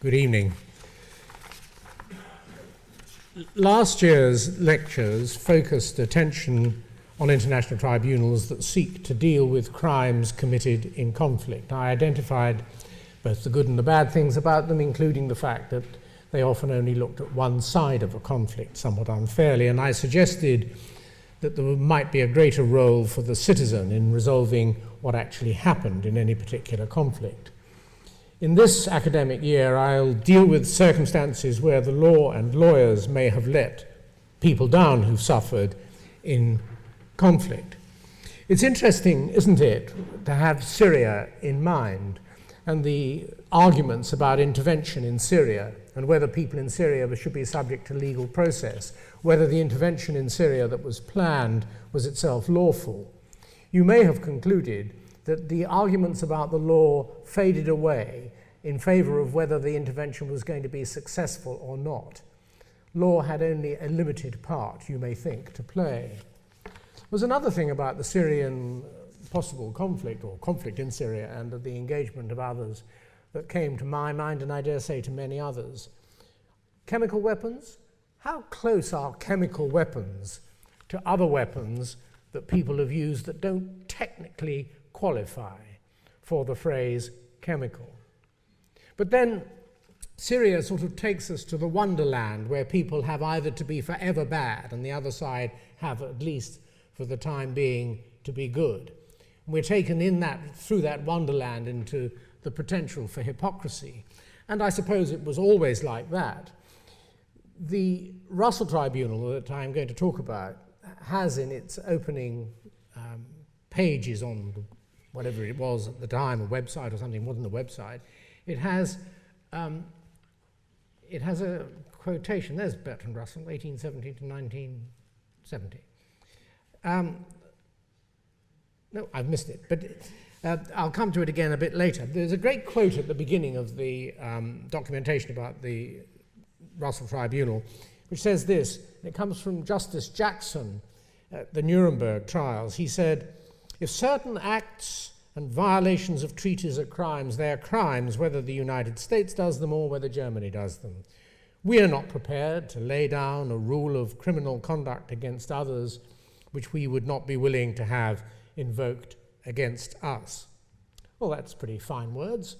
Good evening. Last year's lectures focused attention on international tribunals that seek to deal with crimes committed in conflict. I identified both the good and the bad things about them, including the fact that they often only looked at one side of a conflict somewhat unfairly, and I suggested that there might be a greater role for the citizen in resolving what actually happened in any particular conflict. In this academic year, I'll deal with circumstances where the law and lawyers may have let people down who've suffered in conflict. It's interesting, isn't it, to have Syria in mind and the arguments about intervention in Syria and whether people in Syria should be subject to legal process, whether the intervention in Syria that was planned was itself lawful. You may have concluded that the arguments about the law faded away in favor of whether the intervention was going to be successful or not. Law had only a limited part, you may think, to play. There's another thing about the Syrian possible conflict, or conflict in Syria, and the engagement of others that came to my mind, and I dare say to many others. Chemical weapons? How close are chemical weapons to other weapons that people have used that don't technically qualify for the phrase chemical? But then Syria sort of takes us to the wonderland where people have either to be forever bad and the other side have, at least for the time being, to be good. And we're taken through that wonderland into the potential for hypocrisy. And I suppose it was always like that. The Russell Tribunal that I'm going to talk about has in its opening pages on whatever it was at the time, a website or something, it wasn't a website, it has a quotation. There's Bertrand Russell, 1870 to 1970. No, I've missed it, but I'll come to it again a bit later. There's a great quote at the beginning of the documentation about the Russell Tribunal, which says this. It comes from Justice Jackson at the Nuremberg trials. He said, "If certain acts and violations of treaties are crimes, they are crimes whether the United States does them or whether Germany does them. We are not prepared to lay down a rule of criminal conduct against others which we would not be willing to have invoked against us." Well, that's pretty fine words.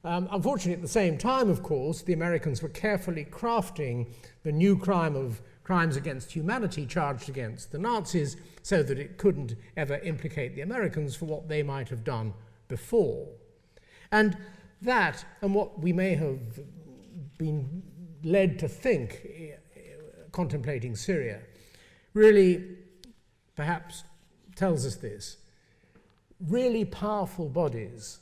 Unfortunately, at the same time, of course, the Americans were carefully crafting the new crime of crimes against humanity charged against the Nazis so that it couldn't ever implicate the Americans for what they might have done before. And that, and what we may have been led to think contemplating Syria, really perhaps tells us this. Really powerful bodies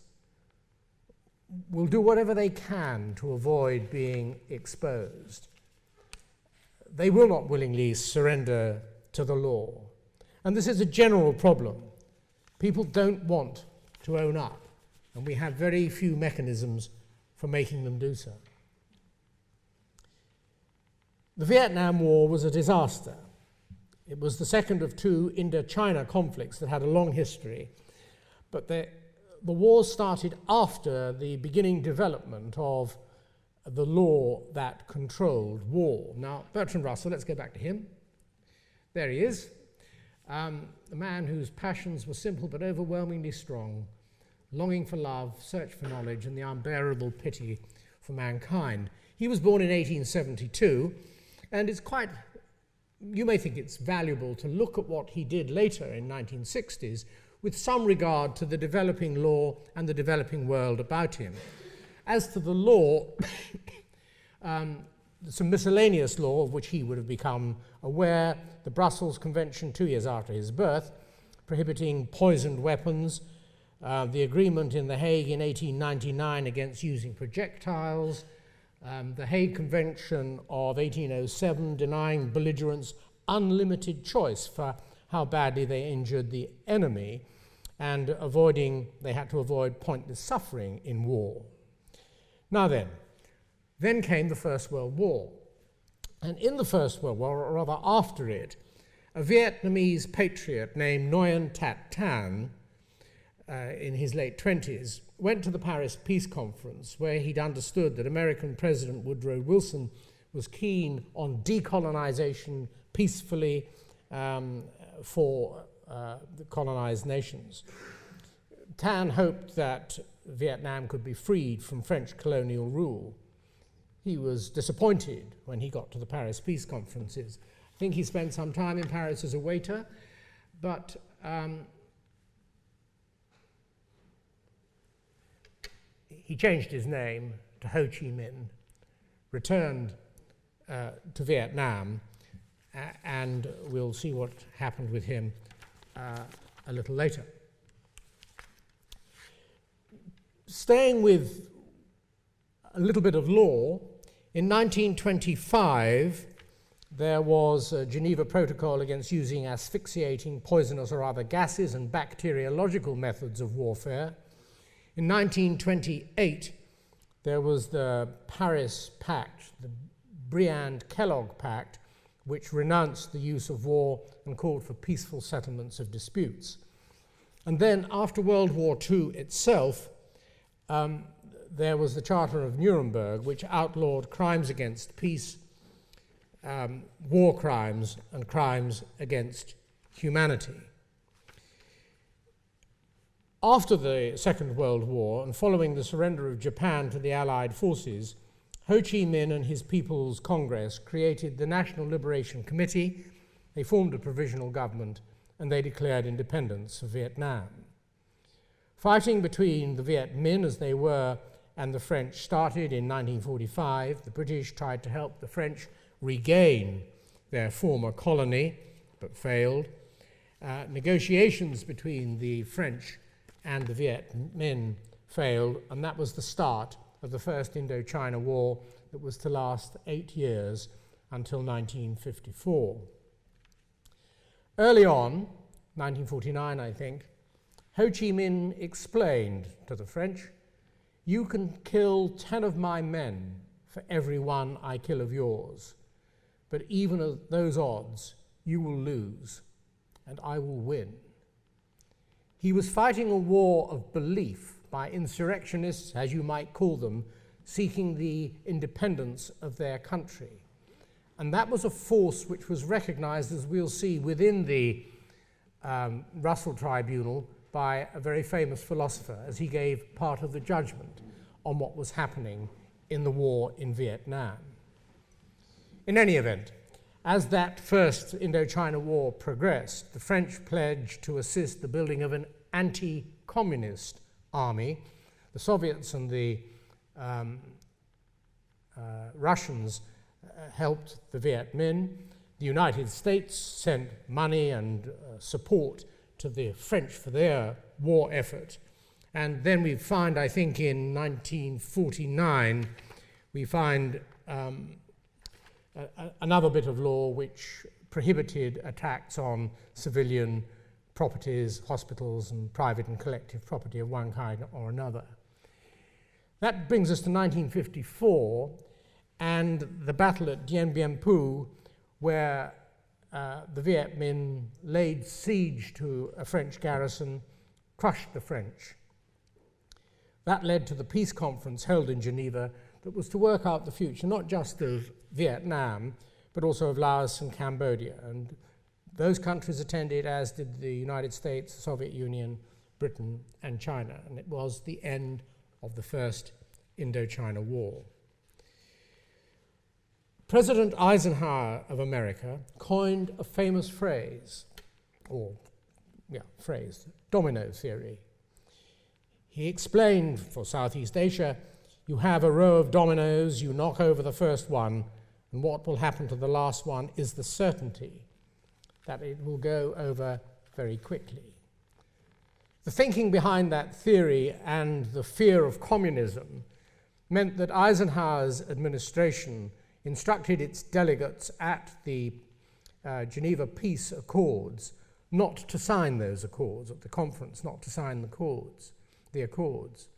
will do whatever they can to avoid being exposed. They will not willingly surrender to the law. And this is a general problem. People don't want to own up, and we have very few mechanisms for making them do so. The Vietnam War was a disaster. It was the second of two Indochina conflicts that had a long history, but the war started after the beginning development of the law that controlled war. Now, Bertrand Russell, let's go back to him. There he is, a man whose passions were simple but overwhelmingly strong, longing for love, search for knowledge, and the unbearable pity for mankind. He was born in 1872, and it's quite, you may think it's valuable to look at what he did later in 1960s with some regard to the developing law and the developing world about him. As to the law, some miscellaneous law of which he would have become aware, the Brussels Convention 2 years after his birth, prohibiting poisoned weapons, the agreement in The Hague in 1899 against using projectiles, the Hague Convention of 1807 denying belligerents unlimited choice for how badly they injured the enemy, and they had to avoid pointless suffering in war. Now then came the First World War. And in the First World War, or rather after it, a Vietnamese patriot named Nguyen Tat Tan in his late 20s, went to the Paris Peace Conference, where he'd understood that American President Woodrow Wilson was keen on decolonization peacefully for the colonized nations. Tan hoped that Vietnam could be freed from French colonial rule. He was disappointed when he got to the Paris Peace Conferences. I think he spent some time in Paris as a waiter, but he changed his name to Ho Chi Minh, returned to Vietnam, and we'll see what happened with him a little later. Staying with a little bit of law, in 1925 there was a Geneva Protocol against using asphyxiating, poisonous or other gases and bacteriological methods of warfare. In 1928 there was the Paris Pact, the Briand-Kellogg Pact, which renounced the use of war and called for peaceful settlements of disputes. And then after World War II itself, there was the Charter of Nuremberg, which outlawed crimes against peace, war crimes, and crimes against humanity. After the Second World War, and following the surrender of Japan to the Allied forces, Ho Chi Minh and his People's Congress created the National Liberation Committee. They formed a provisional government, and they declared independence of Vietnam. Fighting between the Viet Minh, as they were, and the French started in 1945. The British tried to help the French regain their former colony, but failed. Negotiations between the French and the Viet Minh failed, and that was the start of the First Indochina War that was to last 8 years until 1954. Early on, 1949 I think, Ho Chi Minh explained to the French, "You can kill 10 of my men for every one I kill of yours, but even at those odds, you will lose, and I will win." He was fighting a war of belief by insurrectionists, as you might call them, seeking the independence of their country. And that was a force which was recognized, as we'll see, within the Russell Tribunal by a very famous philosopher, as he gave part of the judgment on what was happening in the war in Vietnam. In any event, as that first Indochina War progressed, the French pledged to assist the building of an anti-communist army. The Soviets and the Russians helped the Viet Minh. The United States sent money and support to the French for their war effort. And then we find, I think in 1949, we find another bit of law which prohibited attacks on civilian properties, hospitals, and private and collective property of one kind or another. That brings us to 1954 and the battle at Dien Bien Phu, where the Viet Minh laid siege to a French garrison, crushed the French. That led to the peace conference held in Geneva that was to work out the future, not just of Vietnam, but also of Laos and Cambodia. And those countries attended, as did the United States, the Soviet Union, Britain, and China. And it was the end of the First Indochina War. President Eisenhower of America coined a famous phrase, domino theory. He explained for Southeast Asia, you have a row of dominoes, you knock over the first one, and what will happen to the last one is the certainty that it will go over very quickly. The thinking behind that theory and the fear of communism meant that Eisenhower's administration instructed its delegates at the Geneva Peace Accords not to sign those accords, at the conference not to sign the accords.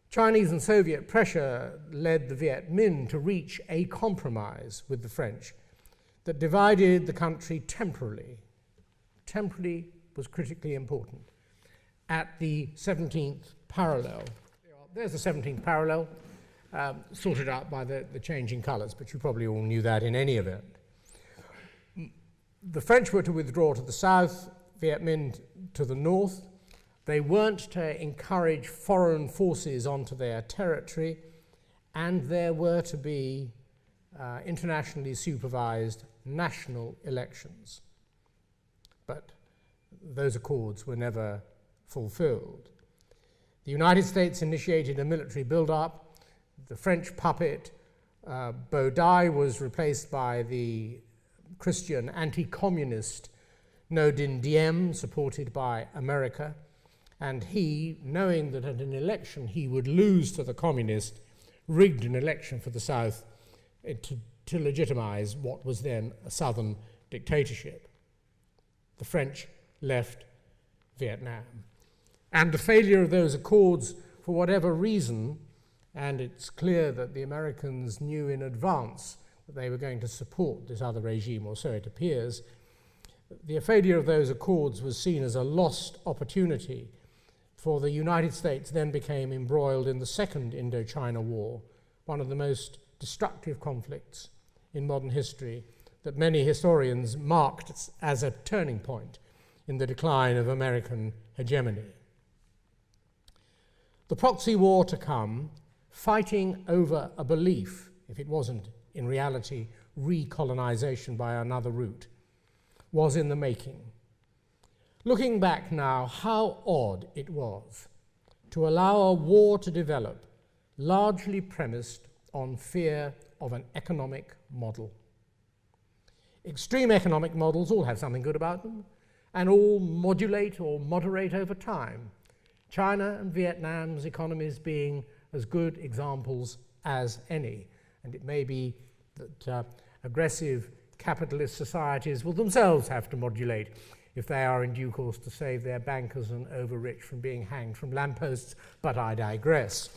Chinese and Soviet pressure led the Viet Minh to reach a compromise with the French that divided the country temporally. Temporally was critically important. at the 17th parallel. There's the 17th parallel, sorted out by the changing colours, but you probably all knew that in any event. The French were to withdraw to the south, Viet Minh to the north. They weren't to encourage foreign forces onto their territory, and there were to be internationally supervised national elections. But those accords were never fulfilled. The United States initiated a military build-up. The French puppet Baudin was replaced by the Christian anti-communist No Dinh Diem, supported by America, and he, knowing that at an election he would lose to the communist, rigged an election for the South to legitimize what was then a Southern dictatorship. The French left Vietnam. And the failure of those accords, for whatever reason, and it's clear that the Americans knew in advance that they were going to support this other regime, or so it appears, the failure of those accords was seen as a lost opportunity, for the United States then became embroiled in the Second Indochina War, one of the most destructive conflicts in modern history that many historians marked as a turning point in the decline of American hegemony. The proxy war to come, fighting over a belief, if it wasn't in reality recolonization by another route, was in the making. Looking back now, how odd it was to allow a war to develop largely premised on fear of an economic model. Extreme economic models all have something good about them, and all modulate or moderate over time. China and Vietnam's economies being as good examples as any. And it may be that aggressive capitalist societies will themselves have to modulate if they are in due course to save their bankers and over-rich from being hanged from lampposts, but I digress.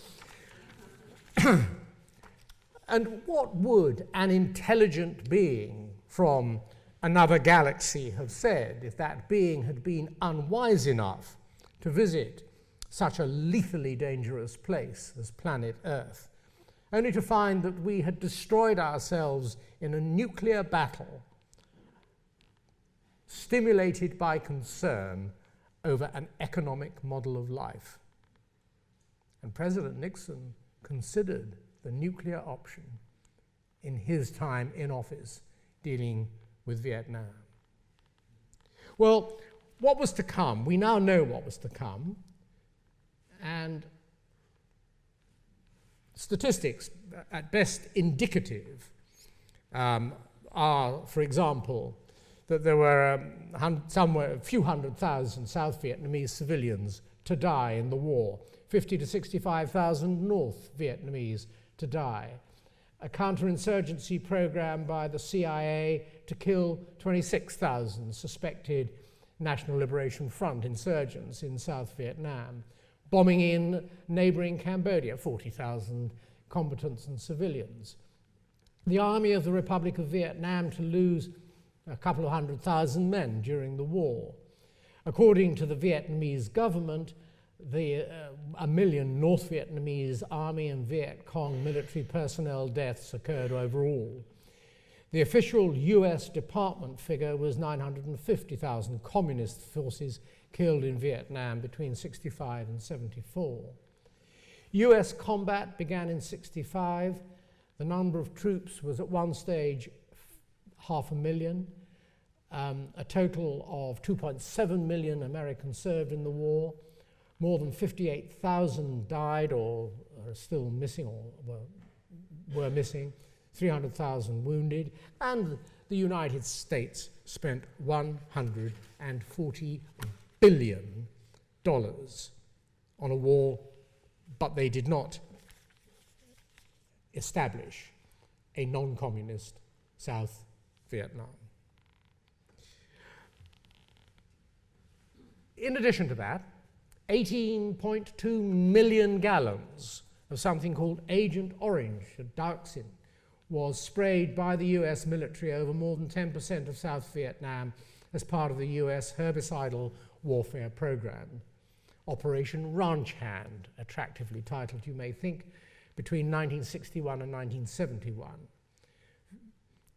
And what would an intelligent being from another galaxy have said if that being had been unwise enough to visit such a lethally dangerous place as planet Earth, only to find that we had destroyed ourselves in a nuclear battle stimulated by concern over an economic model of life? And President Nixon considered the nuclear option in his time in office dealing with Vietnam. Well, what was to come? We now know what was to come, and statistics, at best indicative, are, for example, that there were somewhere a few 100,000 South Vietnamese civilians to die in the war, 50 to 65,000 North Vietnamese to die, a counterinsurgency program by the CIA to kill 26,000 suspected National Liberation Front insurgents in South Vietnam, bombing in neighboring Cambodia, 40,000 combatants and civilians. The Army of the Republic of Vietnam to lose a couple of 100,000 men during the war. According to the Vietnamese government, a million North Vietnamese Army and Viet Cong military personnel deaths occurred overall. The official US Department figure was 950,000 communist forces killed in Vietnam between 65 and 74. US combat began in 65. The number of troops was at one stage 500,000. A total of 2.7 million Americans served in the war. More than 58,000 died or are still missing or were missing. 300,000 wounded. And the United States spent $140 billion on a war, but they did not establish a non-communist South Vietnam. In addition to that, 18.2 million gallons of something called Agent Orange, a dioxin, was sprayed by the US military over more than 10% of South Vietnam as part of the US herbicidal warfare program. Operation Ranch Hand, attractively titled, you may think, between 1961 and 1971.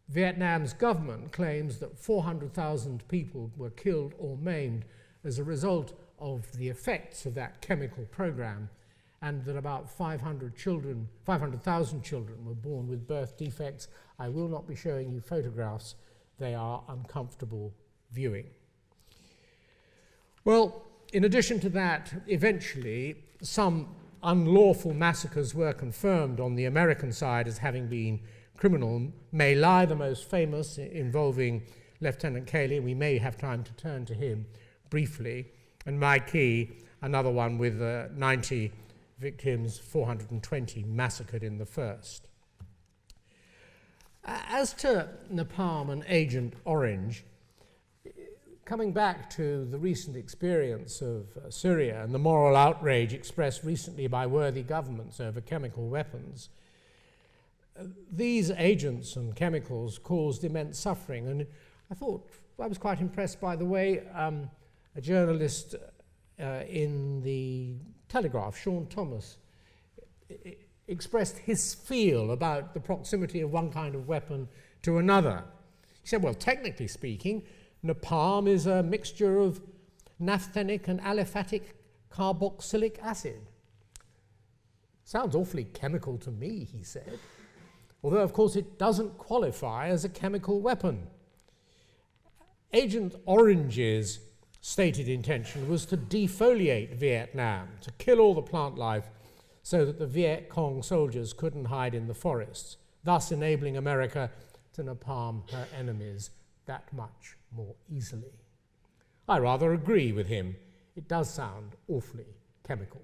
Vietnam's government claims that 400,000 people were killed or maimed as a result of the effects of that chemical program, and that about 500,000 children were born with birth defects. I will not be showing you photographs. They are uncomfortable viewing. Well, in addition to that, eventually, some unlawful massacres were confirmed on the American side as having been criminal. My Lai, the most famous, involving Lieutenant Cayley, we may have time to turn to him briefly, and Mai Key, another one with 90 victims, 420 massacred in the first. As to Napalm and Agent Orange, coming back to the recent experience of Syria and the moral outrage expressed recently by worthy governments over chemical weapons, these agents and chemicals caused immense suffering. And I was quite impressed by the way a journalist in the Telegraph, Sean Thomas, expressed his feel about the proximity of one kind of weapon to another. He said, well, technically speaking, napalm is a mixture of naphthenic and aliphatic carboxylic acid. Sounds awfully chemical to me, he said, although of course it doesn't qualify as a chemical weapon. Agent Orange's stated intention was to defoliate Vietnam, to kill all the plant life so that the Viet Cong soldiers couldn't hide in the forests, thus enabling America to napalm her enemies that much more easily. I rather agree with him. It does sound awfully chemical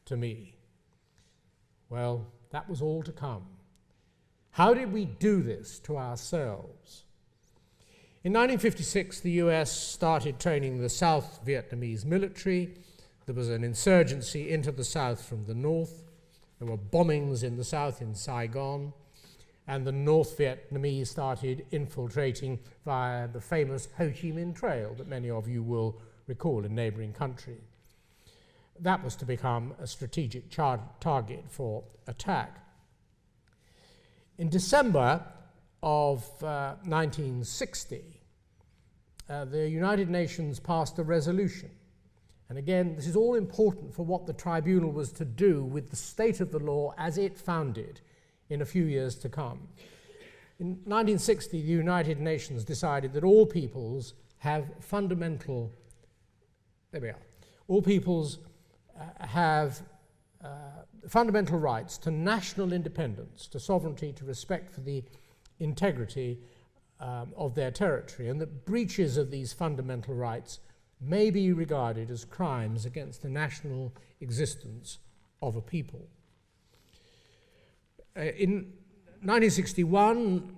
to me. Well, that was all to come. How did we do this to ourselves? In 1956, the US started training the South Vietnamese military. There was an insurgency into the south from the north. There were bombings in the south in Saigon. And the North Vietnamese started infiltrating via the famous Ho Chi Minh Trail that many of you will recall in neighboring countries. That was to become a strategic target for attack. In December of 1960, the United Nations passed a resolution. And again, this is all important for what the tribunal was to do with the state of the law as it found it in a few years to come. In 1960, the United Nations decided that all peoples have fundamental, all peoples have fundamental rights to national independence, to sovereignty, to respect for the integrity of their territory, and that breaches of these fundamental rights may be regarded as crimes against the national existence of a people. In 1961,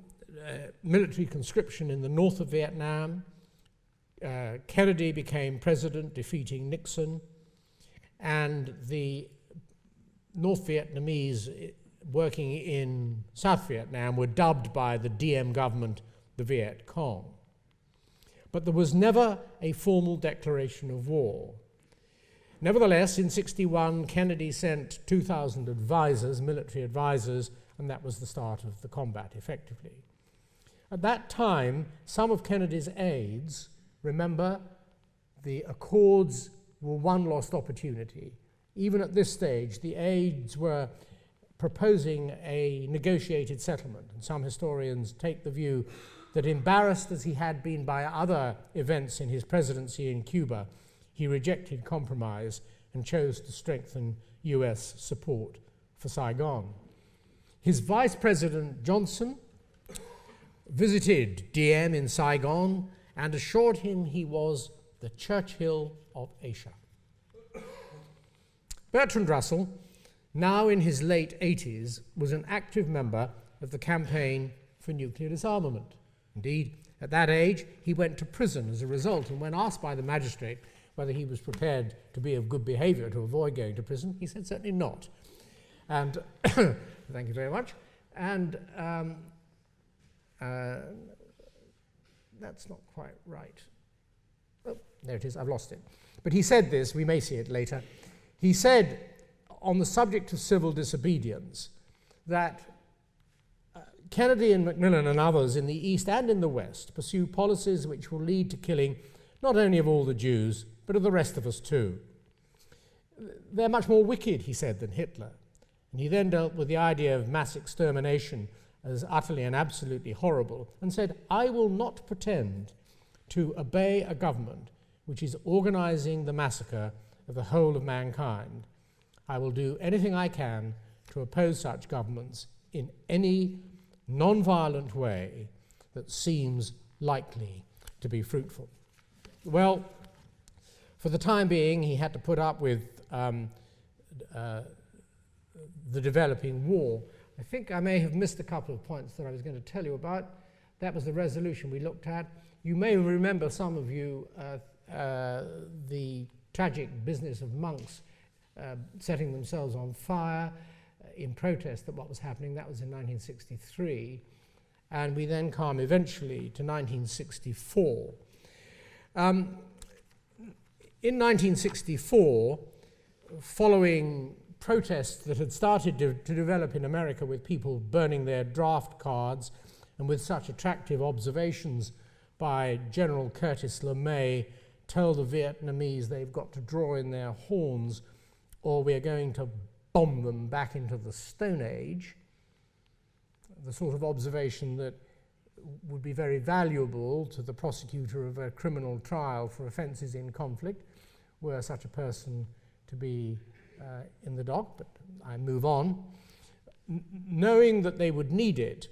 military conscription in the north of Vietnam, Kennedy became president, defeating Nixon, and the North Vietnamese working in South Vietnam were dubbed by the Diem government the Viet Cong. But there was never a formal declaration of war. Nevertheless, in 1961, Kennedy sent 2,000 advisors, military advisors, and that was the start of the combat, effectively. At that time, some of Kennedy's aides, remember, the Accords were one lost opportunity. Even at this stage, the aides were proposing a negotiated settlement, and some historians take the view that, embarrassed as he had been by other events in his presidency in Cuba, he rejected compromise and chose to strengthen US support for Saigon. His vice president, Johnson, visited Diem in Saigon and assured him he was the Churchill of Asia. Bertrand Russell, now in his late 80s, was an active member of the campaign for nuclear disarmament. Indeed, at that age, he went to prison as a result, and when asked by the magistrate whether he was prepared to be of good behavior to avoid going to prison, he said certainly not. And thank you very much. And that's not quite right. Oh, There it is, I've lost it. But he said this, we may see it later. He said on the subject of civil disobedience that Kennedy and Macmillan and others in the East and in the West pursue policies which will lead to killing not only of all the Jews, but of the rest of us too. They're much more wicked, he said, than Hitler. And he then dealt with the idea of mass extermination as utterly and absolutely horrible and said, I will not pretend to obey a government which is organizing the massacre of the whole of mankind. I will do anything I can to oppose such governments in any non-violent way that seems likely to be fruitful. Well, for the time being, he had to put up with the developing war. I think I may have missed a couple of points that I was going to tell you about. That was the resolution we looked at. You may remember, some of you, the tragic business of monks setting themselves on fire in protest at what was happening. That was in 1963. And we then come eventually to 1964. In 1964, following protests that had started to develop in America with people burning their draft cards and with such attractive observations by General Curtis LeMay, tell the Vietnamese they've got to draw in their horns or we're going to bomb them back into the Stone Age, the sort of observation that would be very valuable to the prosecutor of a criminal trial for offences in conflict, were such a person to be in the dock, but I move on. Knowing that they would need it,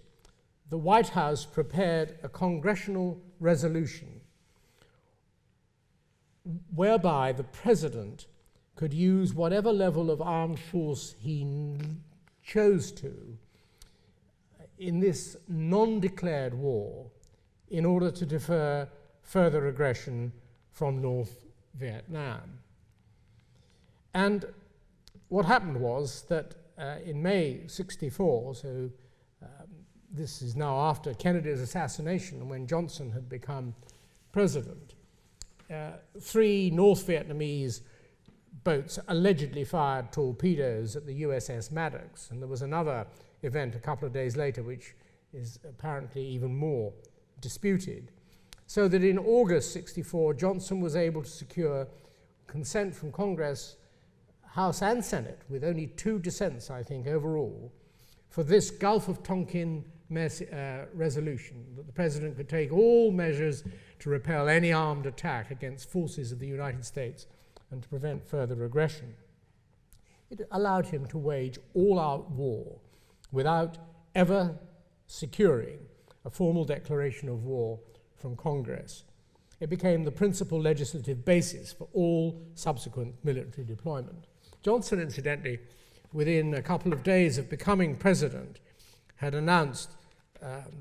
the White House prepared a congressional resolution whereby the president could use whatever level of armed force he chose to in this non-declared war in order to defer further aggression from North Vietnam. And what happened was that in May '64, so this is now after Kennedy's assassination and when Johnson had become president, 3 North Vietnamese boats allegedly fired torpedoes at the USS Maddox, and there was another event a couple of days later which is apparently even more disputed. So that in August '64, Johnson was able to secure consent from Congress, House and Senate, with only 2 dissents, I think, overall, for this Gulf of Tonkin resolution, that the president could take all measures to repel any armed attack against forces of the United States and to prevent further aggression. It allowed him to wage all-out war without ever securing a formal declaration of war from Congress. It became the principal legislative basis for all subsequent military deployment. Johnson, incidentally, within a couple of days of becoming president, had announced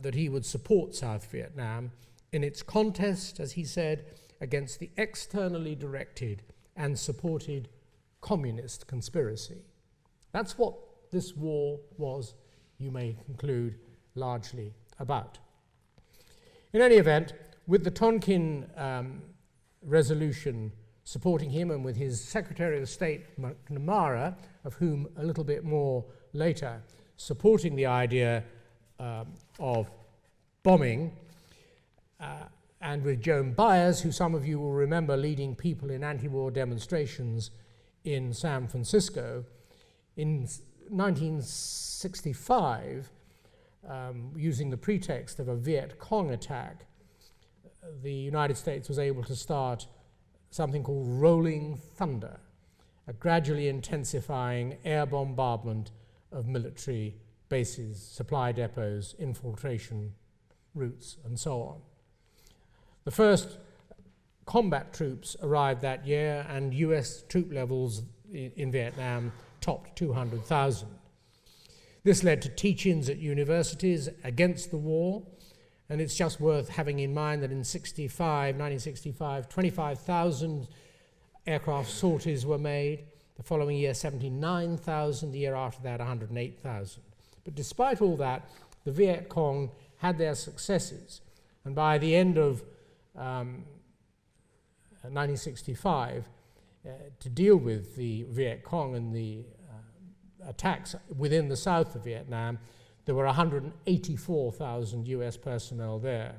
that he would support South Vietnam in its contest, as he said, against the externally directed and supported communist conspiracy. That's what this war was, you may conclude, largely about. In any event, with the Tonkin resolution supporting him and with his Secretary of State, McNammara, of whom a little bit more later, supporting the idea of bombing, and with Joan Baez, who some of you will remember leading people in anti-war demonstrations in San Francisco. In 1965, using the pretext of a Viet Cong attack, the United States was able to start something called Rolling Thunder, a gradually intensifying air bombardment of military bases, supply depots, infiltration routes, and so on. The first combat troops arrived that year, and US troop levels in Vietnam topped 200,000. This led to teach-ins at universities against the war, and it's just worth having in mind that in 1965, 25,000 aircraft sorties were made. The following year, 79,000. The year after that, 108,000. But despite all that, the Viet Cong had their successes, and by the end of 1965, to deal with the Viet Cong and the attacks within the south of Vietnam, there were 184,000 US personnel there.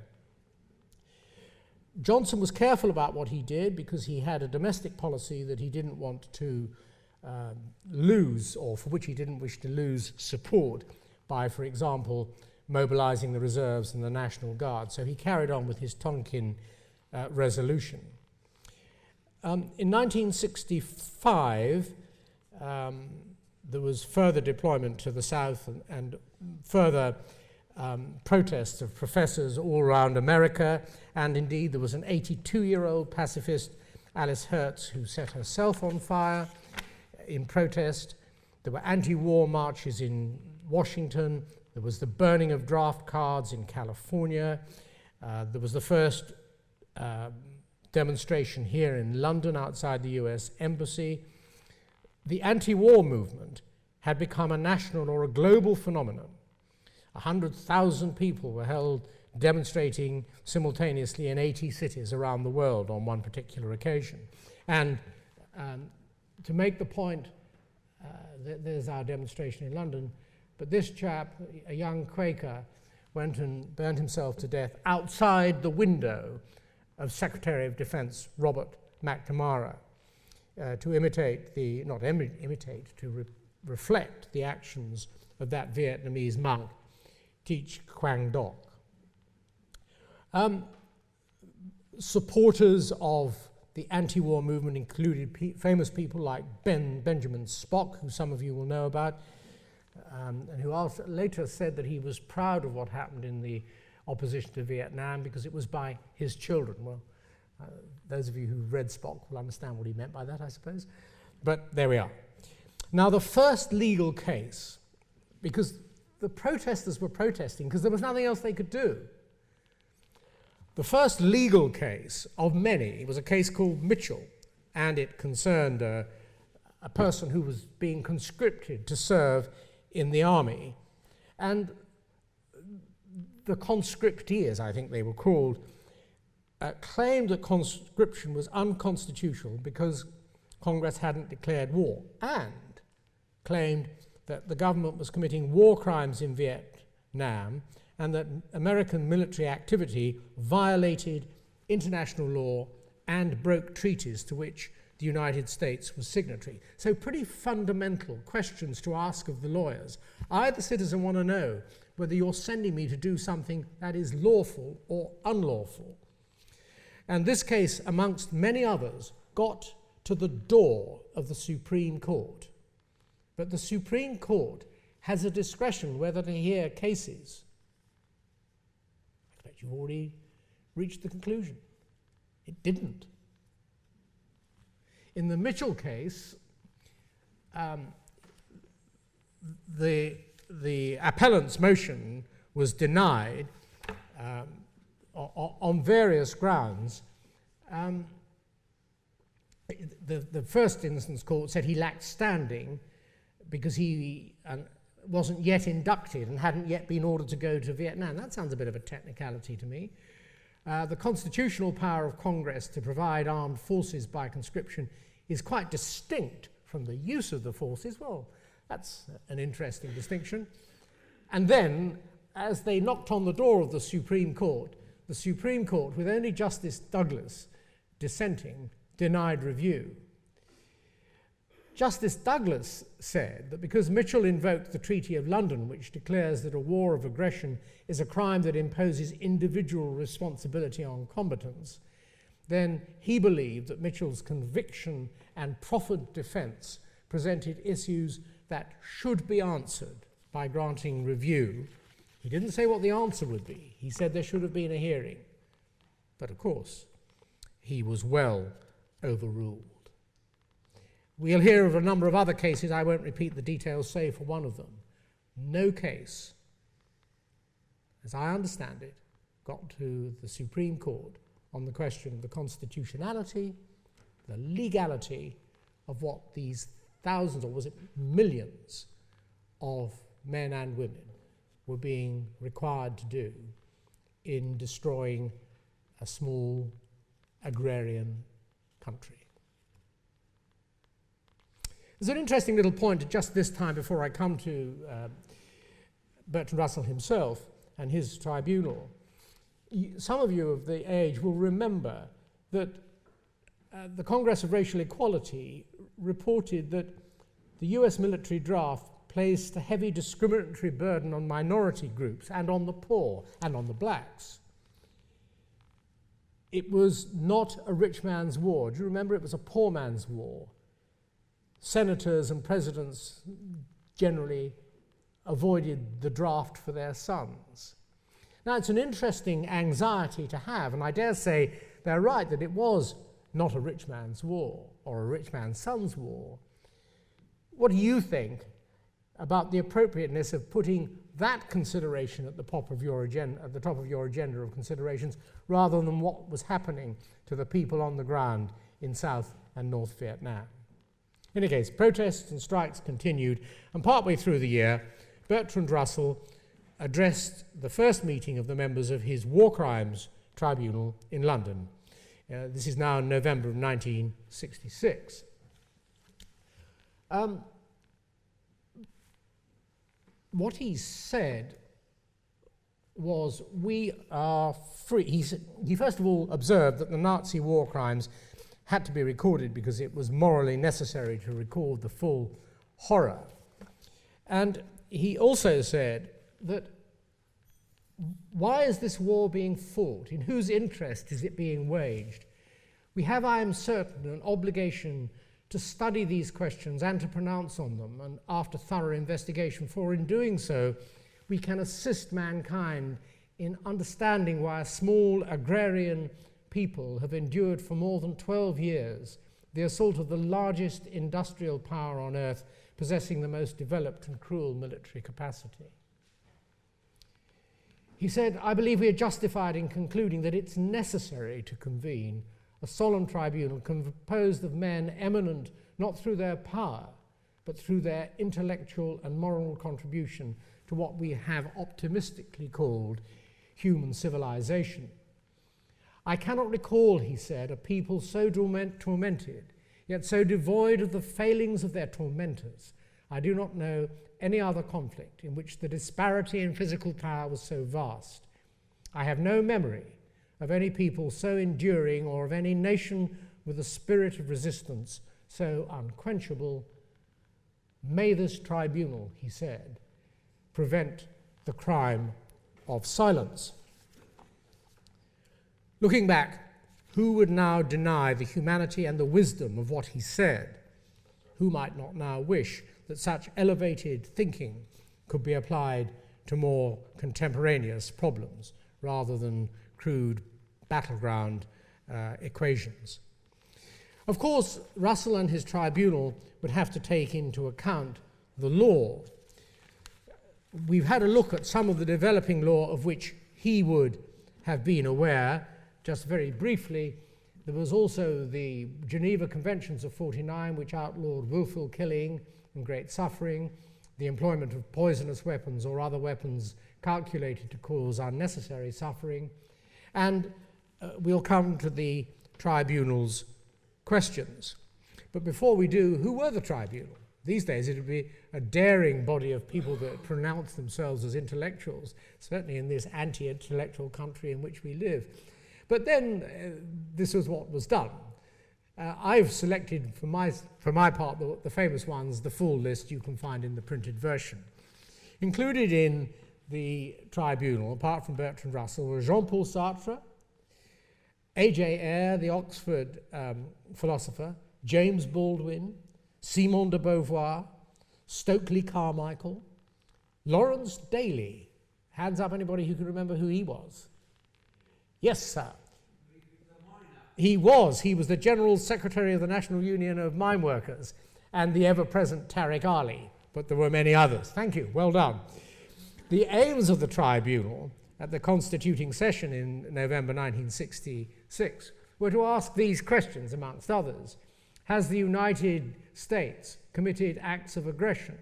Johnson was careful about what he did because he had a domestic policy that he didn't want to lose, or for which he didn't wish to lose support by, for example, mobilizing the reserves and the National Guard. So he carried on with his Tonkin resolution. In 1965, there was further deployment to the south and further protests of professors all around America, and indeed there was an 82-year-old pacifist, Alice Hertz, who set herself on fire in protest. There were anti-war marches in Washington. There was the burning of draft cards in California. There was the first demonstration here in London outside the US Embassy. The anti-war movement had become a national or a global phenomenon. 100,000 people were held demonstrating simultaneously in 80 cities around the world on one particular occasion. And to make the point, there's our demonstration in London, but this chap, a young Quaker, went and burned himself to death outside the window of Secretary of Defense Robert McNammara to imitate the, not imitate, to reflect the actions of that Vietnamese monk, Thich Quang Doc. Supporters of the anti-war movement included famous people like Benjamin Spock, who some of you will know about, and who also later said that he was proud of what happened in the opposition to Vietnam because it was by his children. Well, those of you who read Spock will understand what he meant by that, I suppose. But there we are. Now, the first legal case, because the protesters were protesting because there was nothing else they could do. The first legal case of many was a case called Mitchell, and it concerned a person who was being conscripted to serve in the army. And the conscriptees, I think they were called, claimed that conscription was unconstitutional because Congress hadn't declared war, and claimed that the government was committing war crimes in Vietnam and that American military activity violated international law and broke treaties to which the United States was signatory. So pretty fundamental questions to ask of the lawyers. I, the citizen, want to know whether you're sending me to do something that is lawful or unlawful. And this case, amongst many others, got to the door of the Supreme Court. But the Supreme Court has a discretion whether to hear cases. I expect you've already reached the conclusion. It didn't. In the Mitchell case, the appellant's motion was denied on various grounds. The first instance court said he lacked standing because he wasn't yet inducted and hadn't yet been ordered to go to Vietnam. That sounds a bit of a technicality to me. The constitutional power of Congress to provide armed forces by conscription is quite distinct from the use of the forces. Well, that's an interesting distinction. And then, as they knocked on the door of the Supreme Court, with only Justice Douglas dissenting, denied review. Justice Douglas said that because Mitchell invoked the Treaty of London, which declares that a war of aggression is a crime that imposes individual responsibility on combatants, then he believed that Mitchell's conviction and proffered defense presented issues that should be answered by granting review. He didn't say what the answer would be. He said there should have been a hearing. But of course, he was well overruled. We'll hear of a number of other cases. I won't repeat the details, save for one of them. No case, as I understand it, got to the Supreme Court on the question of the constitutionality, the legality of what these thousands, or was it millions, of men and women were being required to do in destroying a small agrarian country. There's an interesting little point at just this time before I come to Bertrand Russell himself and his tribunal. Some of you of the age will remember that the Congress of Racial Equality reported that the US military draft placed a heavy discriminatory burden on minority groups and on the poor and on the blacks. It was not a rich man's war. Do you remember? It was a poor man's war. Senators and presidents generally avoided the draft for their sons. Now, it's an interesting anxiety to have, and I dare say they're right that it was not a rich man's war or a rich man's son's war. What do you think about the appropriateness of putting that consideration at the top of your agenda of considerations, rather than what was happening to the people on the ground in South and North Vietnam? In any case, protests and strikes continued, and partway through the year, Bertrand Russell addressed the first meeting of the members of his War Crimes Tribunal in London. This is now in November of 1966. What he said was, we are free. He first of all observed that the Nazi war crimes had to be recorded because it was morally necessary to record the full horror. And he also said that, why is this war being fought? In whose interest is it being waged? We have, I am certain, an obligation to study these questions and to pronounce on them, and after thorough investigation, for in doing so, we can assist mankind in understanding why a small agrarian people have endured for more than 12 years the assault of the largest industrial power on earth, possessing the most developed and cruel military capacity. He said, I believe we are justified in concluding that it's necessary to convene a solemn tribunal composed of men eminent not through their power, but through their intellectual and moral contribution to what we have optimistically called human civilization. I cannot recall, he said, a people so tormented, yet so devoid of the failings of their tormentors. I do not know any other conflict in which the disparity in physical power was so vast. I have no memory of any people so enduring, or of any nation with a spirit of resistance so unquenchable. May this tribunal, he said, prevent the crime of silence. Looking back, who would now deny the humanity and the wisdom of what he said? Who might not now wish that such elevated thinking could be applied to more contemporaneous problems rather than crude battleground equations? Of course, Russell and his tribunal would have to take into account the law. We've had a look at some of the developing law of which he would have been aware. Just very briefly, there was also the Geneva Conventions of 49, which outlawed willful killing and great suffering, the employment of poisonous weapons or other weapons calculated to cause unnecessary suffering. And we'll come to the tribunal's questions. But before we do, who were the tribunal? These days it would be a daring body of people that pronounce themselves as intellectuals, certainly in this anti-intellectual country in which we live. But then this was what was done. I've selected for my part the famous ones. The full list you can find in the printed version. Included in the tribunal, apart from Bertrand Russell, were Jean-Paul Sartre, A.J. Ayer, the Oxford philosopher, James Baldwin, Simone de Beauvoir, Stokely Carmichael, Lawrence Daly. Hands up anybody who can remember who he was. Yes, sir. He was the General Secretary of the National Union of Mine Workers and the ever-present Tariq Ali, but there were many others. Thank you, well done. The aims of the tribunal at the constituting session in November 1966 were to ask these questions, amongst others. Has the United States committed acts of aggression?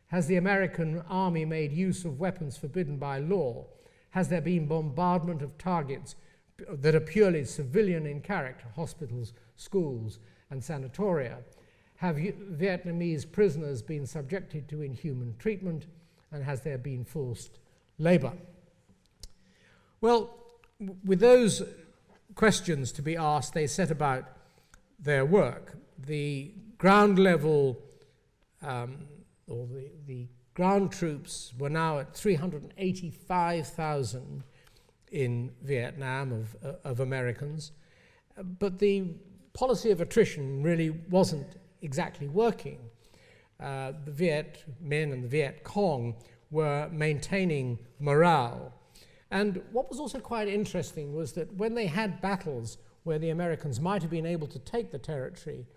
Has the American army made use of weapons forbidden by law? Has there been bombardment of targets that are purely civilian in character, hospitals, schools, and sanatoria, have Vietnamese prisoners been subjected to inhuman treatment, and has there been forced labour? Well, with those questions to be asked, they set about their work. The ground level, or the ground troops were now at 385,000 in Vietnam of Americans, but the policy of attrition really wasn't exactly working. The Viet Minh and the Viet Cong were maintaining morale. And what was also quite interesting was that when they had battles where the Americans might have been able to take the territory,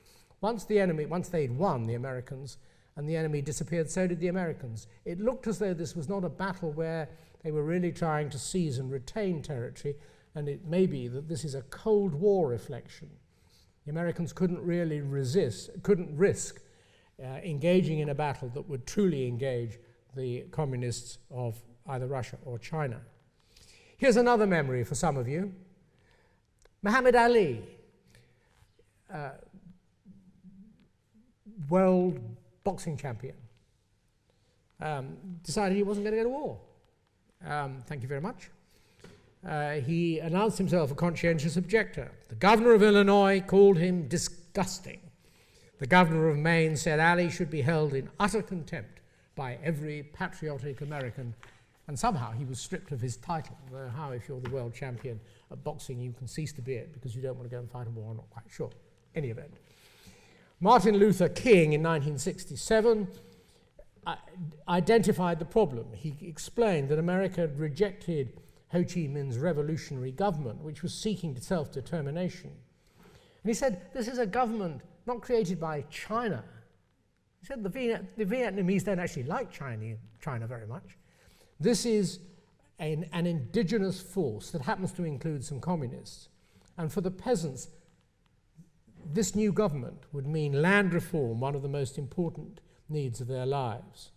once they'd won, the Americans, and the enemy disappeared, so did the Americans. It looked as though this was not a battle where they were really trying to seize and retain territory, and it may be that this is a Cold War reflection. The Americans couldn't risk engaging in a battle that would truly engage the communists of either Russia or China. Here's another memory for some of you. Muhammad Ali, world boxing champion, decided he wasn't going to go to war. Thank you very much. He announced himself a conscientious objector. The governor of Illinois called him disgusting. The governor of Maine said Ali should be held in utter contempt by every patriotic American, and somehow he was stripped of his title. Though how, if you're the world champion at boxing, you can cease to be it because you don't want to go and fight a war, I'm not quite sure. Any event. Martin Luther King in 1967 identified the problem. He explained that America had rejected Ho Chi Minh's revolutionary government, which was seeking self-determination. And he said, this is a government not created by China. He said the Vietnamese don't actually like China very much. This is an indigenous force that happens to include some communists. And for the peasants, this new government would mean land reform, one of the most important needs of their lives.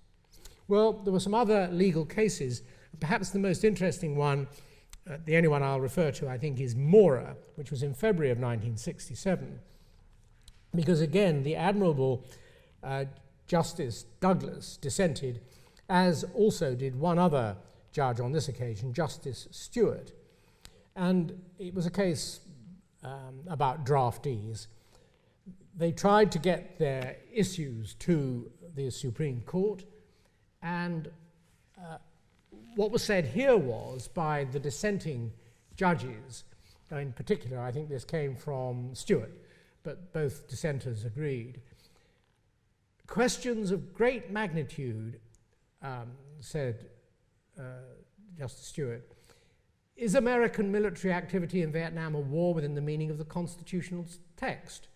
Well, there were some other legal cases. Perhaps the most interesting one, the only one I'll refer to, I think, is Mora, which was in February of 1967. Because again, the admirable Justice Douglas dissented, as also did one other judge on this occasion, Justice Stewart. And it was a case about draftees. They tried to get their issues to the Supreme Court, and what was said here was by the dissenting judges, in particular, I think this came from Stewart, but both dissenters agreed. Questions of great magnitude, said Justice Stewart, is American military activity in Vietnam a war within the meaning of the constitutional text?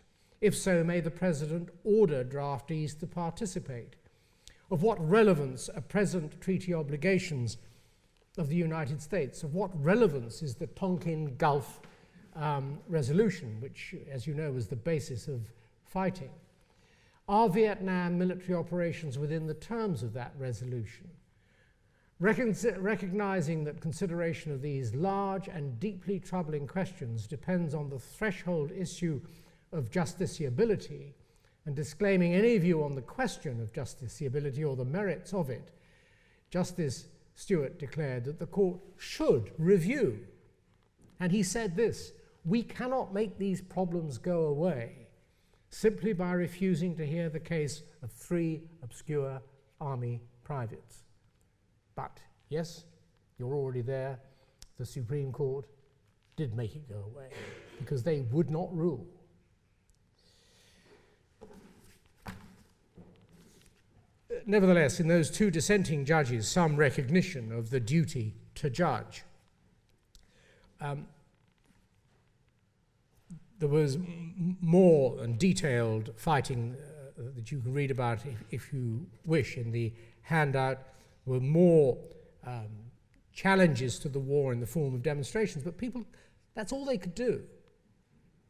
If so, may the President order draftees to participate? Of what relevance are present treaty obligations of the United States? Of what relevance is the Tonkin Gulf resolution, which, as you know, was the basis of fighting? Are Vietnam military operations within the terms of that resolution? Recognizing that consideration of these large and deeply troubling questions depends on the threshold issue of justiciability, and disclaiming any view on the question of justiciability or the merits of it, Justice Stewart declared that the court should review. And he said this: we cannot make these problems go away simply by refusing to hear the case of 3 obscure army privates. But, yes, you're already there, the Supreme Court did make it go away because they would not rule. Nevertheless, in those 2 dissenting judges, some recognition of the duty to judge. There was more and detailed fighting that you can read about if you wish in the handout. There were more challenges to the war in the form of demonstrations, but people, that's all they could do.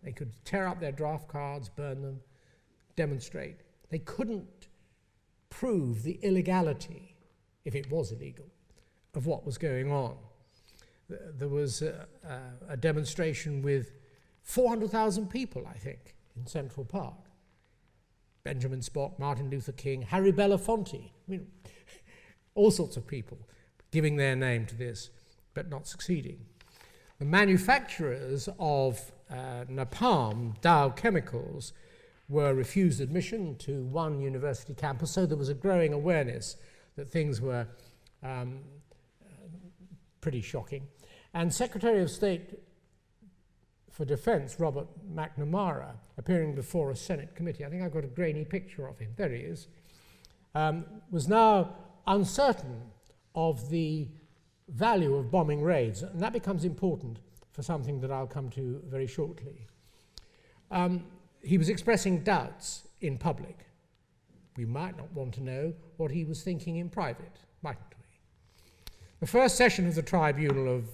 They could tear up their draft cards, burn them, demonstrate. They couldn't prove the illegality, if it was illegal, of what was going on. There was a demonstration with 400,000 people, I think, in Central Park. Benjamin Spock, Martin Luther King, Harry Belafonte, I mean, all sorts of people giving their name to this, but not succeeding. The manufacturers of napalm, Dow Chemicals, were refused admission to one university campus, so there was a growing awareness that things were pretty shocking. And Secretary of State for Defense, Robert McNammara, appearing before a Senate committee, I think I've got a grainy picture of him, there he is, was now uncertain of the value of bombing raids, and that becomes important for something that I'll come to very shortly. He was expressing doubts in public. We might not want to know what he was thinking in private, mightn't we? The first session of the tribunal, of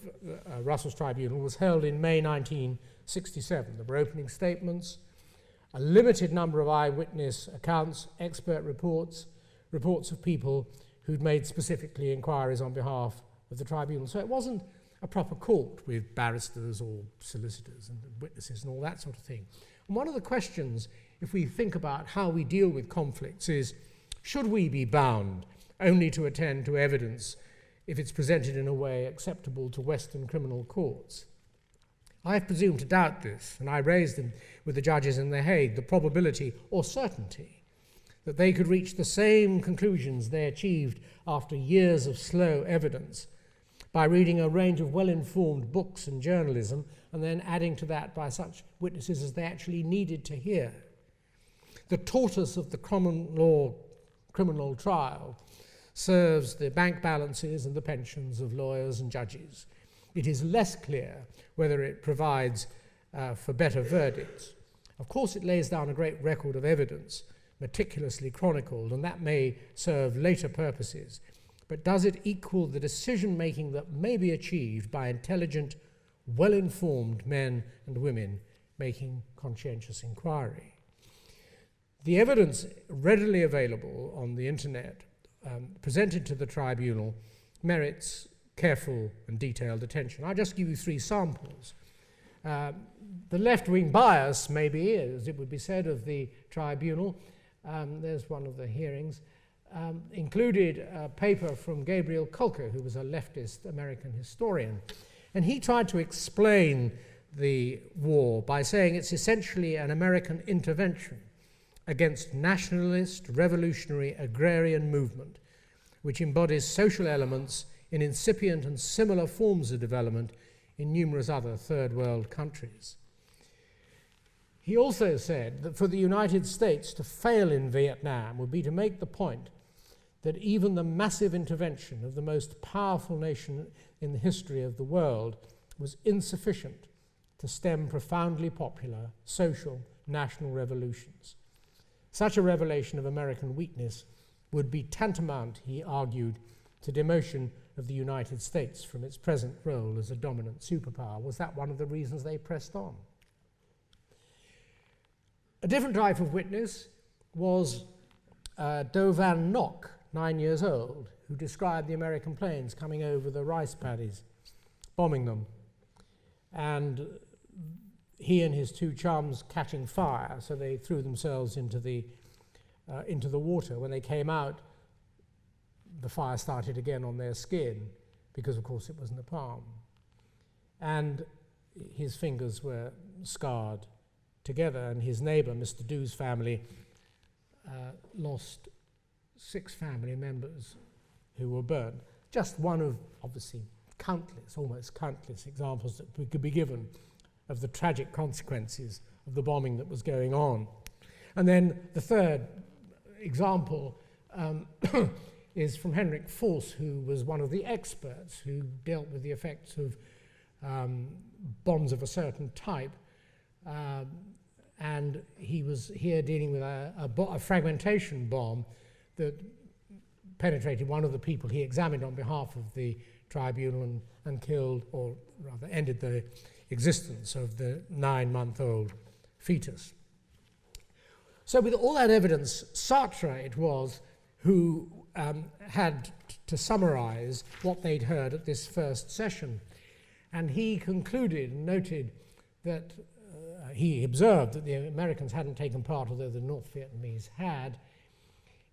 Russell's tribunal, was held in May 1967. There were opening statements, a limited number of eyewitness accounts, expert reports, reports of people who'd made specifically inquiries on behalf of the tribunal. So it wasn't a proper court with barristers or solicitors and witnesses and all that sort of thing. And one of the questions, if we think about how we deal with conflicts, is should we be bound only to attend to evidence if it's presented in a way acceptable to Western criminal courts? I've presumed to doubt this, and I raised with the judges in The Hague the probability or certainty that they could reach the same conclusions they achieved after years of slow evidence by reading a range of well-informed books and journalism and then adding to that by such witnesses as they actually needed to hear. The tortoise of the common law criminal trial serves the bank balances and the pensions of lawyers and judges. It is less clear whether it provides for better verdicts. Of course, it lays down a great record of evidence, meticulously chronicled, and that may serve later purposes. But does it equal the decision-making that may be achieved by intelligent, well-informed men and women making conscientious inquiry? The evidence readily available on the internet presented to the tribunal merits careful and detailed attention. I'll just give you three samples. The left-wing bias, maybe, as it would be said, of the tribunal, there's one of the hearings, included a paper from Gabriel Kolko, who was a leftist American historian. And he tried to explain the war by saying it's essentially an American intervention against nationalist, revolutionary, agrarian movement, which embodies social elements in incipient and similar forms of development in numerous other third world countries. He also said that for the United States to fail in Vietnam would be to make the point that even the massive intervention of the most powerful nation in the history of the world was insufficient to stem profoundly popular social national revolutions. Such a revelation of American weakness would be tantamount, he argued, to demotion of the United States from its present role as a dominant superpower. Was that one of the reasons they pressed on? A different type of witness was Do Van Nock, 9 years old, who described the American planes coming over the rice paddies, bombing them, and he and his two chums catching fire, so they threw themselves into the water. When they came out, the fire started again on their skin, because of course it was napalm. And his fingers were scarred together, and his neighbour, Mr. Dew's family, lost 6 family members who were burned. Just one of, obviously, countless, almost countless examples that we could be given of the tragic consequences of the bombing that was going on. And then the third example is from Henrik Forss, who was one of the experts who dealt with the effects of bombs of a certain type. And he was here dealing with a fragmentation bomb that penetrated one of the people he examined on behalf of the tribunal and killed, or rather ended the existence of the 9-month-old fetus. So with all that evidence, Sartre it was who had to summarize what they'd heard at this first session. And he concluded and noted that he observed that the Americans hadn't taken part, although the North Vietnamese had.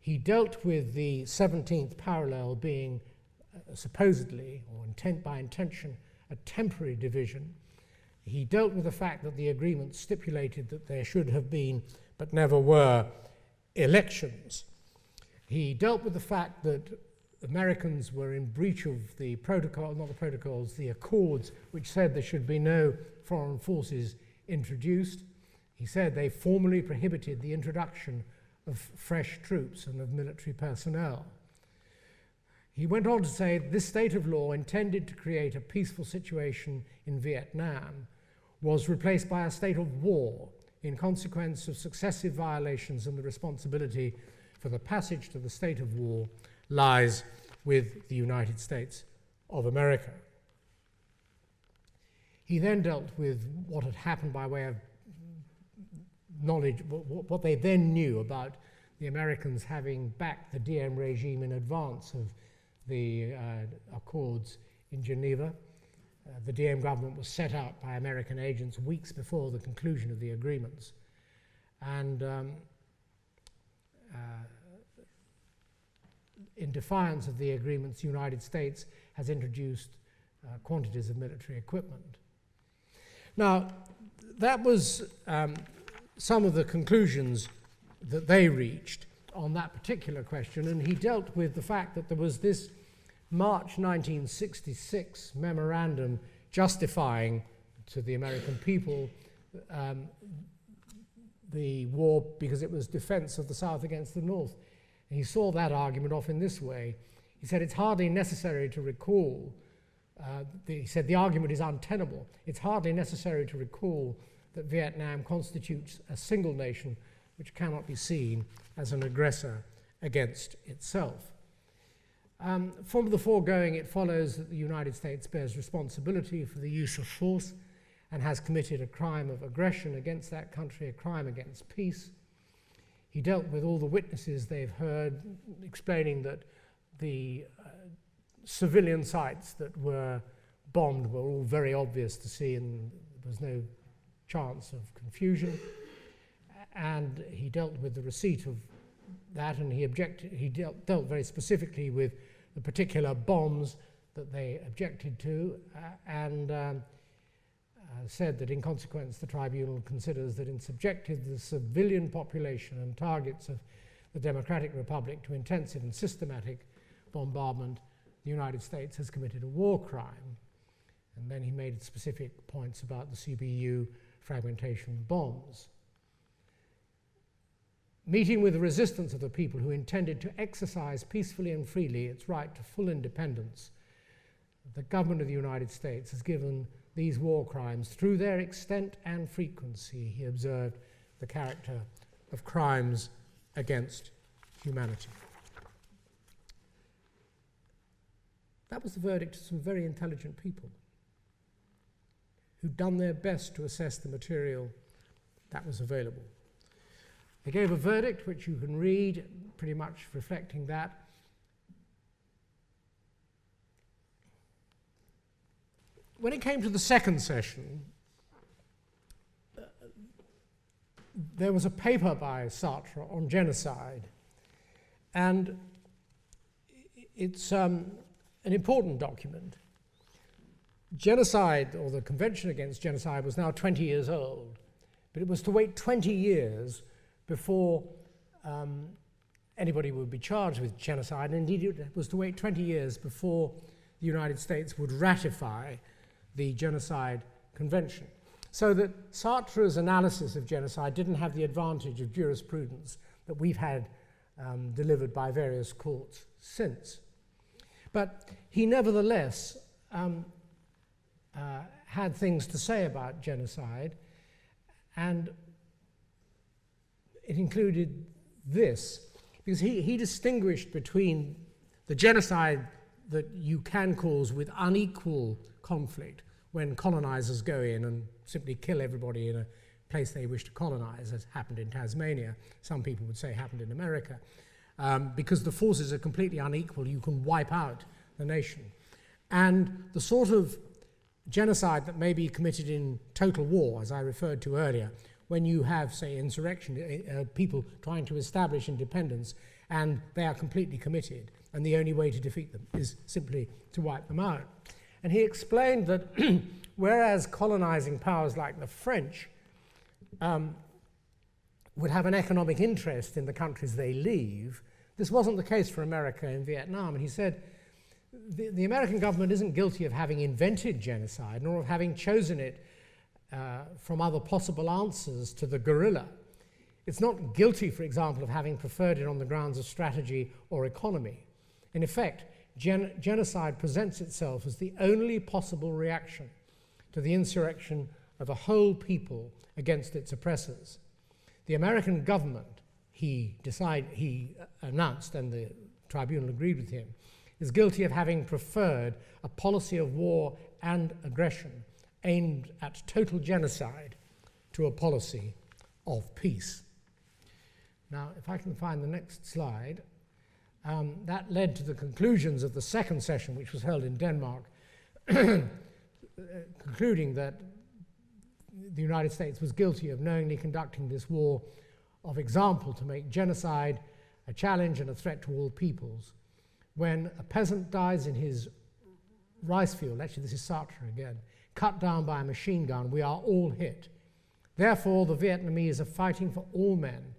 He dealt with the 17th parallel being supposedly, or by intention, a temporary division. He dealt with the fact that the agreement stipulated that there should have been, but never were, elections. He dealt with the fact that Americans were in breach of the protocol, not the protocols, the accords, which said there should be no foreign forces introduced. He said they formally prohibited the introduction of fresh troops and of military personnel. He went on to say this state of law, intended to create a peaceful situation in Vietnam, was replaced by a state of war in consequence of successive violations, and the responsibility for the passage to the state of war lies with the United States of America. He then dealt with what had happened by way of knowledge, what they then knew about the Americans having backed the Diem regime in advance of the accords in Geneva. The Diem government was set up by American agents weeks before the conclusion of the agreements. And in defiance of the agreements, the United States has introduced quantities of military equipment. Now, that was some of the conclusions that they reached on that particular question, and he dealt with the fact that there was this March 1966 memorandum justifying to the American people the war because it was defense of the South against the North. And he saw that argument off in this way. He said it's hardly necessary to recall, he said the argument is untenable. It's hardly necessary to recall that Vietnam constitutes a single nation which cannot be seen as an aggressor against itself. From the foregoing, it follows that the United States bears responsibility for the use of force and has committed a crime of aggression against that country, a crime against peace. He dealt with all the witnesses they've heard, explaining that the civilian sites that were bombed were all very obvious to see and there was no chance of confusion. And he dealt with the receipt of that, and he dealt very specifically with the particular bombs that they objected to, and said that in consequence the tribunal considers that in subjecting the civilian population and targets of the Democratic Republic to intensive and systematic bombardment, the United States has committed a war crime. And then he made specific points about the CBU fragmentation bombs. Meeting with the resistance of the people who intended to exercise peacefully and freely its right to full independence, the government of the United States has given these war crimes, through their extent and frequency, he observed, the character of crimes against humanity. That was the verdict of some very intelligent people who'd done their best to assess the material that was available. They gave a verdict which you can read, pretty much reflecting that. When it came to the second session, there was a paper by Sartre on genocide, and it's an important document. Genocide, or the Convention Against Genocide, was now 20 years old, but it was to wait 20 years before anybody would be charged with genocide, and indeed it was to wait 20 years before the United States would ratify the Genocide Convention. So that Sartre's analysis of genocide didn't have the advantage of jurisprudence that we've had delivered by various courts since. But he nevertheless had things to say about genocide, and it included this, because he distinguished between the genocide that you can cause with unequal conflict, when colonizers go in and simply kill everybody in a place they wish to colonize, as happened in Tasmania. Some people would say happened in America. Because the forces are completely unequal, you can wipe out the nation. And the sort of genocide that may be committed in total war, as I referred to earlier, when you have, say, insurrection, people trying to establish independence, and they are completely committed, and the only way to defeat them is simply to wipe them out. And he explained that whereas colonizing powers like the French would have an economic interest in the countries they leave, this wasn't the case for America in Vietnam. And he said, the American government isn't guilty of having invented genocide, nor of having chosen it from other possible answers to the guerrilla. It's not guilty, for example, of having preferred it on the grounds of strategy or economy. In effect, genocide presents itself as the only possible reaction to the insurrection of a whole people against its oppressors. The American government, he announced, and the tribunal agreed with him, is guilty of having preferred a policy of war and aggression aimed at total genocide to a policy of peace. Now, if I can find the next slide, that led to the conclusions of the second session, which was held in Denmark, concluding that the United States was guilty of knowingly conducting this war of example to make genocide a challenge and a threat to all peoples. When a peasant dies in his rice field, actually this is Sartre again, cut down by a machine gun, we are all hit. Therefore, the Vietnamese are fighting for all men,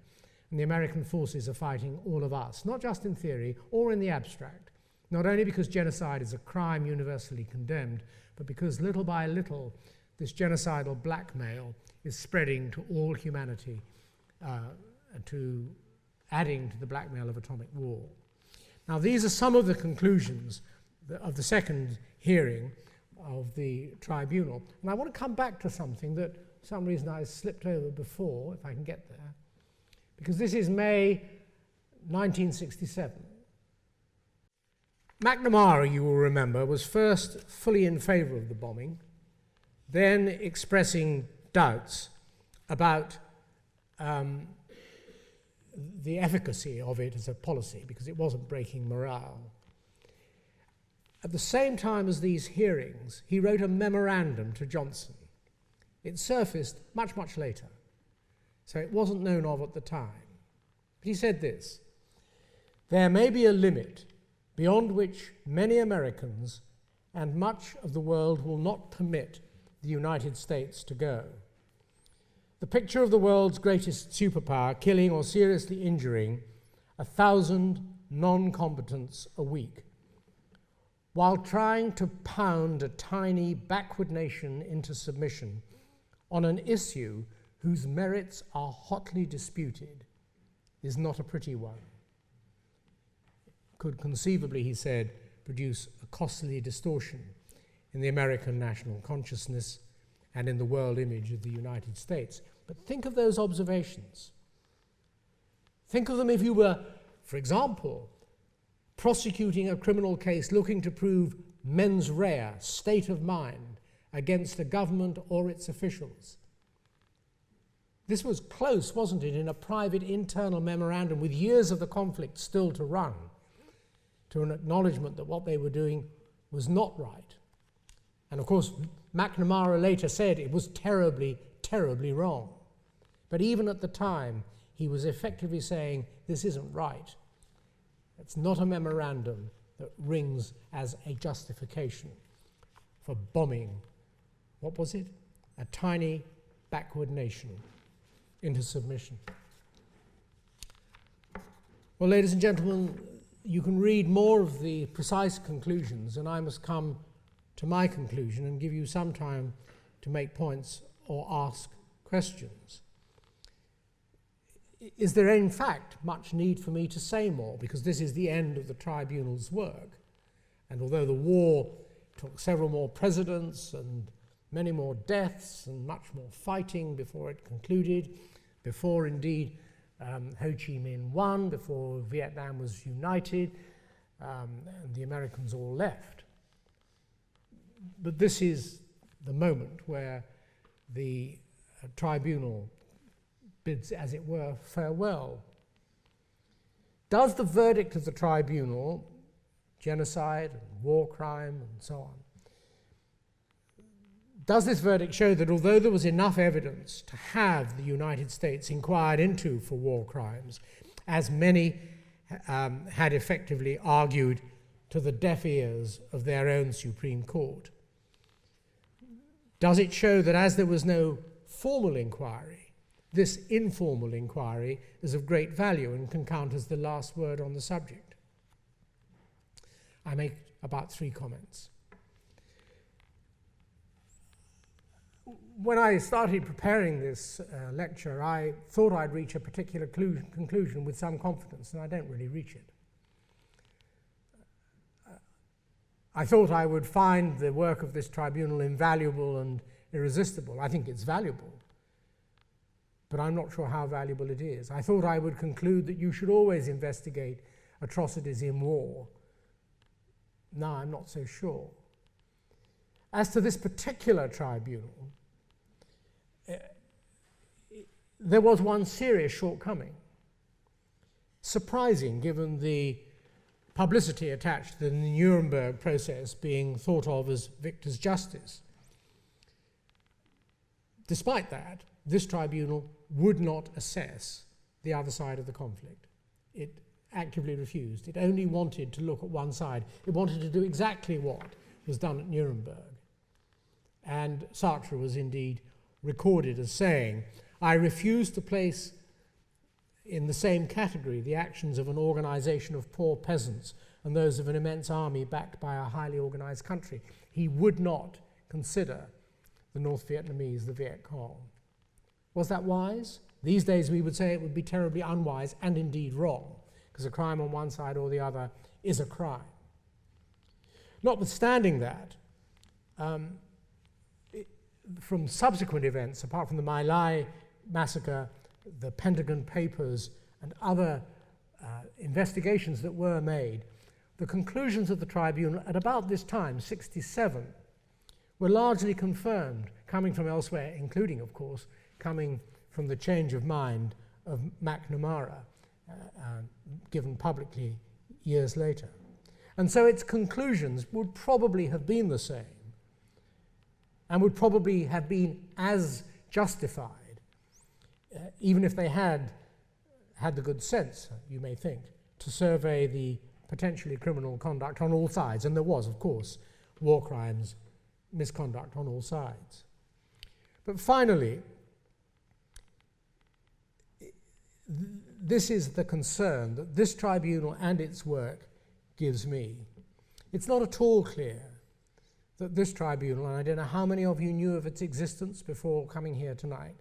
and the American forces are fighting all of us, not just in theory or in the abstract, not only because genocide is a crime universally condemned, but because little by little this genocidal blackmail is spreading to all humanity, adding to the blackmail of atomic war. Now, these are some of the conclusions of the second hearing of the tribunal. And I want to come back to something that, for some reason, I slipped over before, if I can get there, because this is May 1967. McNammara, you will remember, was first fully in favor of the bombing, then expressing doubts about the efficacy of it as a policy, because it wasn't breaking morale. At the same time as these hearings, he wrote a memorandum to Johnson. It surfaced much, much later, so it wasn't known of at the time. But he said this: "There may be a limit beyond which many Americans and much of the world will not permit the United States to go. The picture of the world's greatest superpower killing or seriously injuring 1,000 non-combatants a week, while trying to pound a tiny backward nation into submission on an issue whose merits are hotly disputed, is not a pretty one. Could conceivably, he said, produce a costly distortion in the American national consciousness and in the world image of the United States." But think of those observations. Think of them if you were, for example, prosecuting a criminal case looking to prove mens rea, state of mind, against a government or its officials. This was close, wasn't it, in a private internal memorandum with years of the conflict still to run, to an acknowledgement that what they were doing was not right. And of course, McNammara later said it was terribly, terribly wrong. But even at the time, he was effectively saying, this isn't right. It's not a memorandum that rings as a justification for bombing, what was it? A tiny backward nation into submission. Well, ladies and gentlemen, you can read more of the precise conclusions, and I must come to my conclusion and give you some time to make points or ask questions. Is there in fact much need for me to say more? Because this is the end of the tribunal's work. And although the war took several more presidents and many more deaths and much more fighting before it concluded, before indeed Ho Chi Minh won, before Vietnam was united, and the Americans all left. But this is the moment where the tribunal bids, as it were, farewell. Does the verdict of the tribunal, genocide and war crime and so on, Does this verdict show that although there was enough evidence to have the United States inquired into for war crimes, as many had effectively argued to the deaf ears of their own Supreme Court? Does it show that as there was no formal inquiry, this informal inquiry is of great value and can count as the last word on the subject? I make about 3 comments. When I started preparing this lecture, I thought I'd reach a particular conclusion with some confidence, and I don't really reach it. I thought I would find the work of this tribunal invaluable and irresistible. I think it's valuable, but I'm not sure how valuable it is. I thought I would conclude that you should always investigate atrocities in war. Now I'm not so sure. As to this particular tribunal, there was one serious shortcoming, surprising given the publicity attached to the Nuremberg process being thought of as victor's justice. Despite that, this tribunal would not assess the other side of the conflict. It actively refused. It only wanted to look at one side. It wanted to do exactly what was done at Nuremberg. And Sartre was indeed recorded as saying, "I refuse to place in the same category the actions of an organization of poor peasants and those of an immense army backed by a highly organized country." He would not consider the North Vietnamese the Viet Cong. Was that wise? These days we would say it would be terribly unwise and indeed wrong, because a crime on one side or the other is a crime. Notwithstanding that, from subsequent events, apart from the My Lai massacre, the Pentagon Papers, and other investigations that were made, the conclusions of the tribunal at about this time, 1967, were largely confirmed, coming from elsewhere, including, of course, coming from the change of mind of McNammara, given publicly years later. And so its conclusions would probably have been the same, and would probably have been as justified, even if they had the good sense, you may think, to survey the potentially criminal conduct on all sides. And there was, of course, war crimes, misconduct on all sides. But finally, this is the concern that this tribunal and its work gives me. It's not at all clear that this tribunal, and I don't know how many of you knew of its existence before coming here tonight,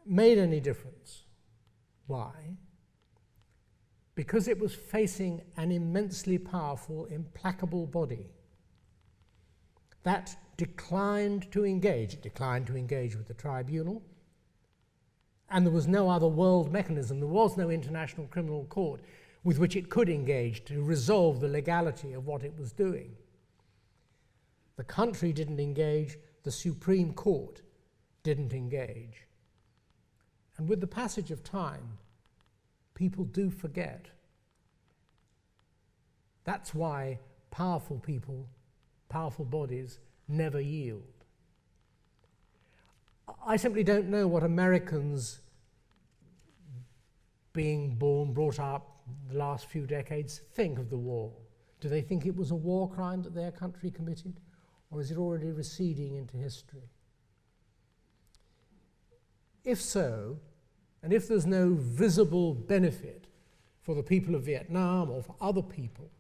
made any difference. Why? Because it was facing an immensely powerful, implacable body that declined to engage. It declined to engage with the tribunal, and there was no other world mechanism. There was no international criminal court with which it could engage to resolve the legality of what it was doing. The country didn't engage, the Supreme Court didn't engage. And with the passage of time, people do forget. That's why powerful people, powerful bodies, never yield. I simply don't know what Americans, being born, brought up the last few decades, think of the war. Do they think it was a war crime that their country committed? Or is it already receding into history? If so, and if there's no visible benefit for the people of Vietnam or for other people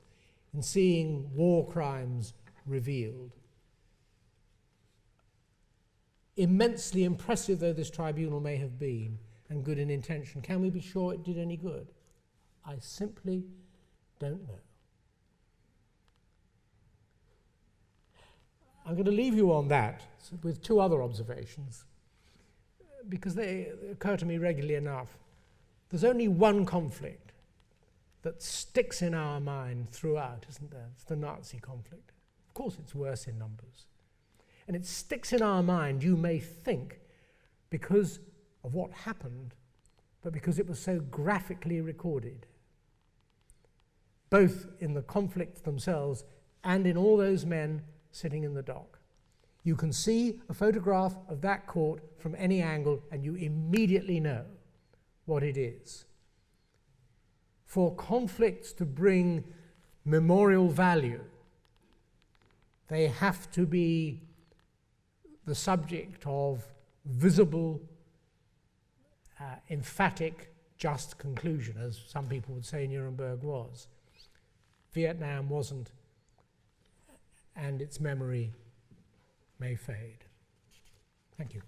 in seeing war crimes revealed, immensely impressive though this tribunal may have been, and good in intention, can we be sure it did any good? I simply don't know. I'm going to leave you on that with 2 other observations, because they occur to me regularly enough. There's only one conflict that sticks in our mind throughout, isn't there? It's the Nazi conflict. Of course, it's worse in numbers. And it sticks in our mind, you may think, because of what happened, but because it was so graphically recorded, both in the conflicts themselves and in all those men sitting in the dock. You can see a photograph of that court from any angle and you immediately know what it is. For conflicts to bring memorial value, they have to be the subject of visible, emphatic, just conclusion, as some people would say Nuremberg was. Vietnam wasn't, and its memory may fade. Thank you.